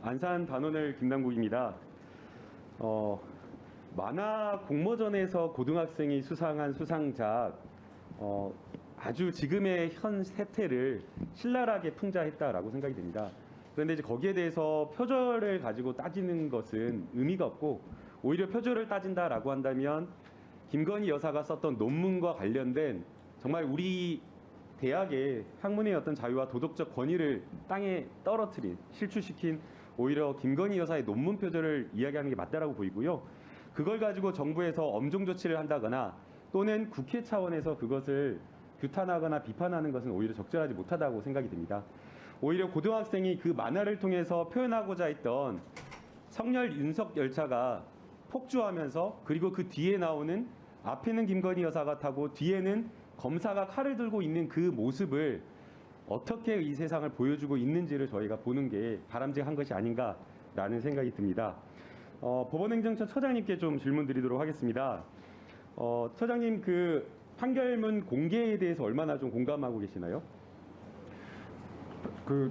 안산 단원을 김남국입니다. 만화 공모전에서 고등학생이 수상한 수상작 아주 지금의 현 세태를 신랄하게 풍자했다라고 생각이 됩니다. 그런데 이제 거기에 대해서 표절을 가지고 따지는 것은 의미가 없고, 오히려 표절을 따진다라고 한다면 김건희 여사가 썼던 논문과 관련된 정말 우리 대학의 학문의 어떤 자유와 도덕적 권위를 땅에 떨어뜨린, 실추시킨 오히려 김건희 여사의 논문 표절을 이야기하는 게 맞다라고 보이고요. 그걸 가지고 정부에서 엄중 조치를 한다거나 또는 국회 차원에서 그것을 규탄하거나 비판하는 것은 오히려 적절하지 못하다고 생각이 됩니다. 오히려 고등학생이 그 만화를 통해서 표현하고자 했던 성렬 윤석 열차가 폭주하면서, 그리고 그 뒤에 나오는 앞에는 김건희 여사가 타고 뒤에는 검사가 칼을 들고 있는 그 모습을 어떻게 이 세상을 보여주고 있는지를 저희가 보는 게 바람직한 것이 아닌가라는 생각이 듭니다. 법원행정처 처장님께 좀 질문 드리도록 하겠습니다. 처장님, 그 판결문 공개에 대해서 얼마나 좀 공감하고 계시나요? 그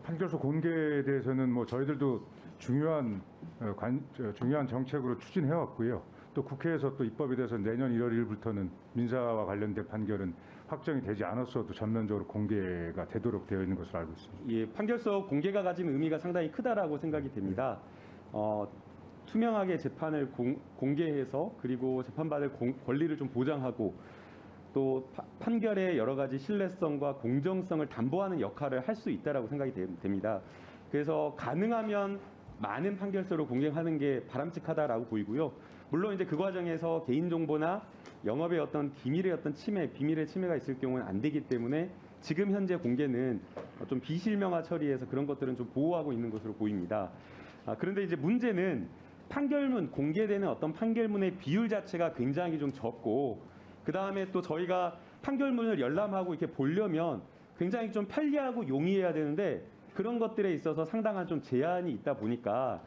판결서 공개에 대해서는 뭐 저희들도 중요한 정책으로 추진해 왔고요. 또 국회에서 또 입법에 대해서 내년 1월 1일부터는 민사와 관련된 판결은 확정이 되지 않았어도 전면적으로 공개가 되도록 되어 있는 것으로 알고 있습니다. 예, 판결서 공개가 가진 의미가 상당히 크다라고 생각이 됩니다. 투명하게 재판을 공개해서, 그리고 재판받을 권리를 좀 보장하고, 또 판결의 여러 가지 신뢰성과 공정성을 담보하는 역할을 할 수 있다라고 생각이 됩니다. 그래서 가능하면 많은 판결서를 공개하는 게 바람직하다라고 보이고요. 물론 이제 그 과정에서 개인정보나 영업의 어떤 기밀의 어떤 침해, 비밀의 침해가 있을 경우는 안 되기 때문에 지금 현재 공개는 좀 비실명화 처리해서 그런 것들은 좀 보호하고 있는 것으로 보입니다. 그런데 이제 문제는 판결문, 공개되는 어떤 판결문의 비율 자체가 굉장히 좀 적고, 그 다음에 또 저희가 판결문을 열람하고 이렇게 보려면 굉장히 좀 편리하고 용이해야 되는데, 그런 것들에 있어서 상당한 좀 제한이 있다 보니까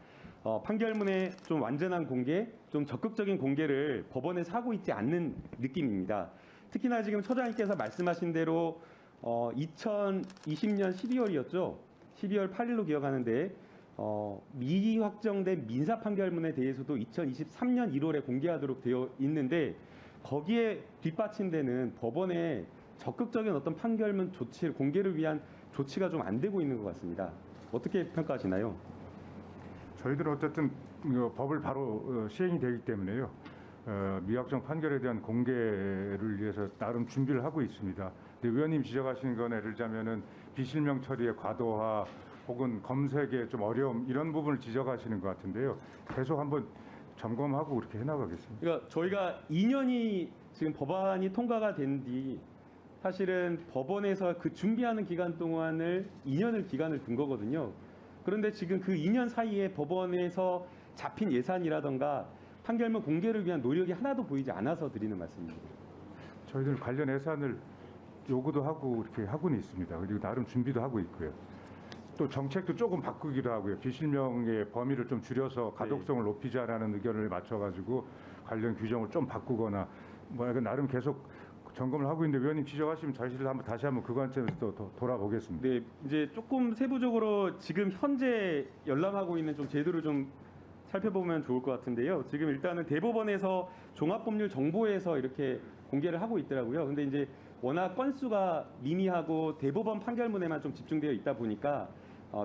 판결문의 좀 완전한 공개, 좀 적극적인 공개를 법원에서 하고 있지 않는 느낌입니다. 특히나 지금 처장님께서 말씀하신 대로 2020년 12월이었죠. 12월 8일로 기억하는데 미확정된 민사 판결문에 대해서도 2023년 1월에 공개하도록 되어 있는데, 거기에 뒷받침되는 법원의 적극적인 어떤 판결문 조치, 공개를 위한 조치가 좀 안 되고 있는 것 같습니다. 어떻게 평가하시나요? 저희들은 어쨌든 법을 바로 시행이 되기 때문에요. 미확정 판결에 대한 공개를 위해서 나름 준비를 하고 있습니다. 근데 의원님 지적하시는 건 예를 들자면은 비실명 처리의 과도화 혹은 검색의 좀 어려움, 이런 부분을 지적하시는 것 같은데요. 계속 한번 점검하고 그렇게 해나가겠습니다. 그러니까 저희가 2년이 지금 법안이 통과가 된 뒤, 사실은 법원에서 그 준비하는 기간 동안을 2년을 기간을 둔 거거든요. 그런데 지금 그 2년 사이에 법원에서 잡힌 예산이라던가 판결문 공개를 위한 노력이 하나도 보이지 않아서 드리는 말씀입니다. 저희들 관련 예산을 요구도 하고 이렇게 하고는 있습니다. 그리고 나름 준비도 하고 있고요. 또 정책도 조금 바꾸기도 하고요. 비실명의 범위를 좀 줄여서 가독성을 높이자라는 의견을 맞춰가지고 관련 규정을 좀 바꾸거나 뭐 나름 계속 점검을 하고 있는데, 위원님 지적하시면 저희들 다시 한번 그 관점에서 또 돌아보겠습니다. 네, 이제 조금 세부적으로 지금 현재 열람하고 있는 좀 제도를 좀 살펴보면 좋을 것 같은데요. 지금 일단은 대법원에서 종합법률정보에서 이렇게 공개를 하고 있더라고요. 근데 이제 워낙 건수가 미미하고 대법원 판결문에만 좀 집중되어 있다 보니까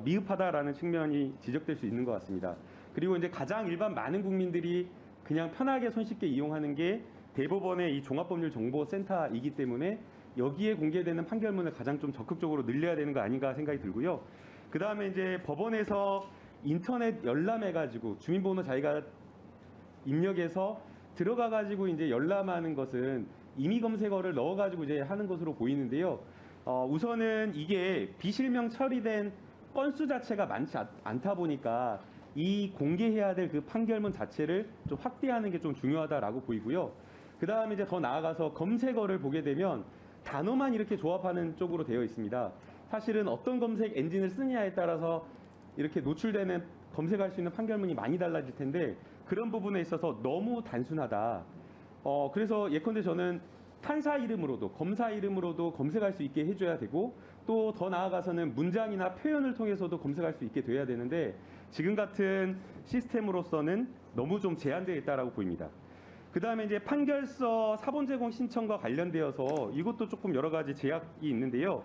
미흡하다라는 측면이 지적될 수 있는 것 같습니다. 그리고 이제 가장 일반 많은 국민들이 그냥 편하게 손쉽게 이용하는 게 대법원의 이 종합법률정보센터이기 때문에 여기에 공개되는 판결문을 가장 좀 적극적으로 늘려야 되는 거 아닌가 생각이 들고요. 그 다음에 이제 법원에서 인터넷 열람해가지고 주민번호 자기가 입력해서 들어가가지고 이제 열람하는 것은 임의 검색어를 넣어가지고 이제 하는 것으로 보이는데요. 우선은 이게 비실명 처리된 건수 자체가 많지 않다 보니까 이 공개해야 될 그 판결문 자체를 좀 확대하는 게 좀 중요하다라고 보이고요. 그 다음에 이제 더 나아가서 검색어를 보게 되면 단어만 이렇게 조합하는 쪽으로 되어 있습니다. 사실은 어떤 검색 엔진을 쓰느냐에 따라서 이렇게 노출되는, 검색할 수 있는 판결문이 많이 달라질 텐데, 그런 부분에 있어서 너무 단순하다. 그래서 예컨대 저는 판사 이름으로도 검사 이름으로도 검색할 수 있게 해줘야 되고, 또 더 나아가서는 문장이나 표현을 통해서도 검색할 수 있게 돼야 되는데 지금 같은 시스템으로서는 너무 좀 제한되어 있다라고 보입니다. 그 다음에 이제 판결서 사본 제공 신청과 관련되어서 이것도 조금 여러 가지 제약이 있는데요.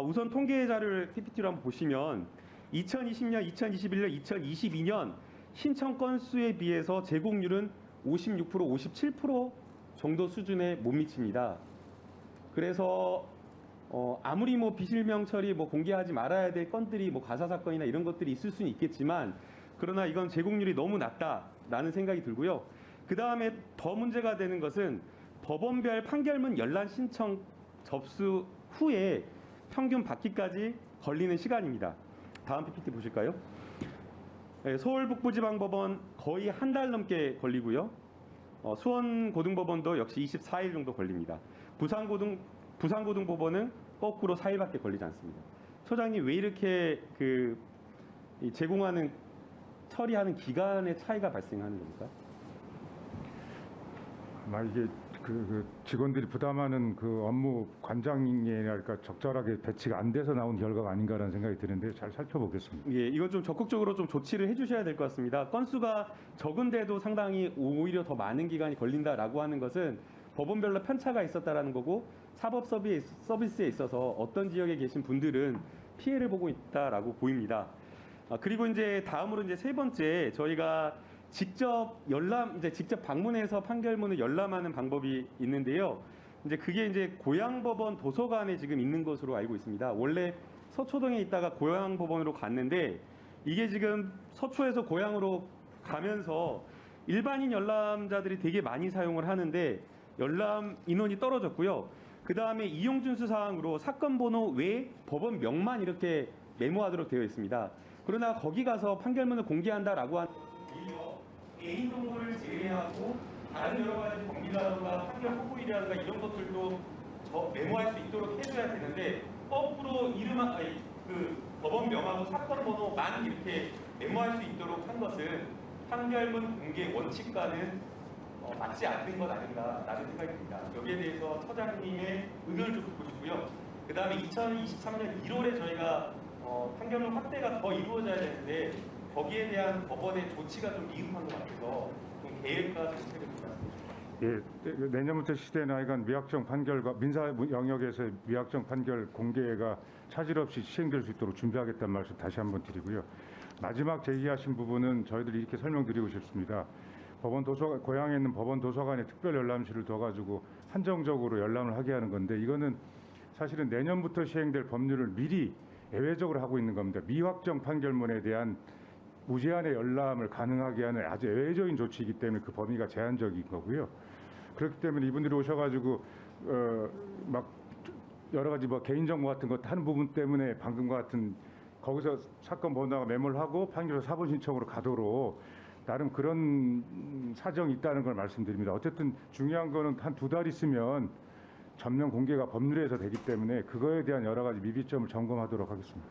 우선 통계 자료를 PPT로 한번 보시면 2020년, 2021년, 2022년 신청 건수에 비해서 제공률은 56%, 57% 정도 수준에 못 미칩니다. 그래서 아무리 뭐 비실명 처리 뭐 공개하지 말아야 될 건들이 뭐 가사 사건이나 이런 것들이 있을 수는 있겠지만 그러나 이건 제공률이 너무 낮다라는 생각이 들고요. 그 다음에 더 문제가 되는 것은 법원별 판결문 열람 신청 접수 후에 평균 받기까지 걸리는 시간입니다. 다음 PPT 보실까요? 네, 서울북부지방법원 거의 한 달 넘게 걸리고요. 수원고등법원도 역시 24일 정도 걸립니다. 부산고등법원은 거꾸로 4일밖에 걸리지 않습니다. 소장님 왜 이렇게 이 제공하는 처리하는 기간의 차이가 발생하는 겁니까? 아마 이게 그 직원들이 부담하는 그 업무 관장이랄까 적절하게 배치가 안 돼서 나온 결과가 아닌가라는 생각이 드는데 잘 살펴보겠습니다. 예, 이건 좀 적극적으로 좀 조치를 해주셔야 될 것 같습니다. 건수가 적은데도 상당히 오히려 더 많은 기간이 걸린다라고 하는 것은 법원별로 편차가 있었다라는 거고 사법 서비스에 있어서 어떤 지역에 계신 분들은 피해를 보고 있다라고 보입니다. 그리고 이제 다음으로 이제 세 번째 저희가 직접 방문해서 판결문을 열람하는 방법이 있는데요. 이제 그게 이제 고양법원 도서관에 지금 있는 것으로 알고 있습니다. 원래 서초동에 있다가 고양법원으로 갔는데 이게 지금 서초에서 고양으로 가면서 일반인 열람자들이 되게 많이 사용을 하는데 열람 인원이 떨어졌고요. 그 다음에 이용준수 사항으로 사건 번호 외 법원명만 이렇게 메모하도록 되어 있습니다. 그러나 거기 가서 판결문을 공개한다라고 한 개인 정보를 제외하고 다른 여러 가지 법리라든가 판결 후보이라든가 이런 것들도 메모할 수 있도록 해줘야 되는데 거꾸로 그 법원 명하고 사건 번호만 이렇게 메모할 수 있도록 한 것은 판결문 공개 원칙과는 맞지 않는 것 아닌가라는 생각이 듭니다. 여기에 대해서 처장님의 의견을 좀 듣고 싶고요. 그 다음에 2023년 1월에 저희가 판결문 확대가 더 이루어져야 되는데 거기에 대한 법원의 조치가 좀 미흡한 것 같아서 좀 계획과 정책을 부탁드립니다. 예, 내년부터 시대는 하여간 미확정 판결과 민사 영역에서의 미확정 판결 공개가 차질 없이 시행될 수 있도록 준비하겠다는 말씀 다시 한번 드리고요. 마지막 제기하신 부분은 저희들이 이렇게 설명드리고 싶습니다. 고향에 있는 법원 도서관에 특별 열람실을 둬가지고 한정적으로 열람을 하게 하는 건데 이거는 사실은 내년부터 시행될 법률을 미리 예외적으로 하고 있는 겁니다. 미확정 판결문에 대한 무제한의 열람을 가능하게 하는 아주 예외적인 조치이기 때문에 그 범위가 제한적인 거고요. 그렇기 때문에 이분들이 오셔가지고 막 여러 가지 뭐 개인정보 같은 거 하는 부분 때문에 방금과 같은 거기서 사건 번호가 메모를 하고 판결서 사본 신청으로 가도록 나름 그런 사정이 있다는 걸 말씀드립니다. 어쨌든 중요한 거는 한 2달 있으면 전면 공개가 법률에서 되기 때문에 그거에 대한 여러 가지 미비점을 점검하도록 하겠습니다.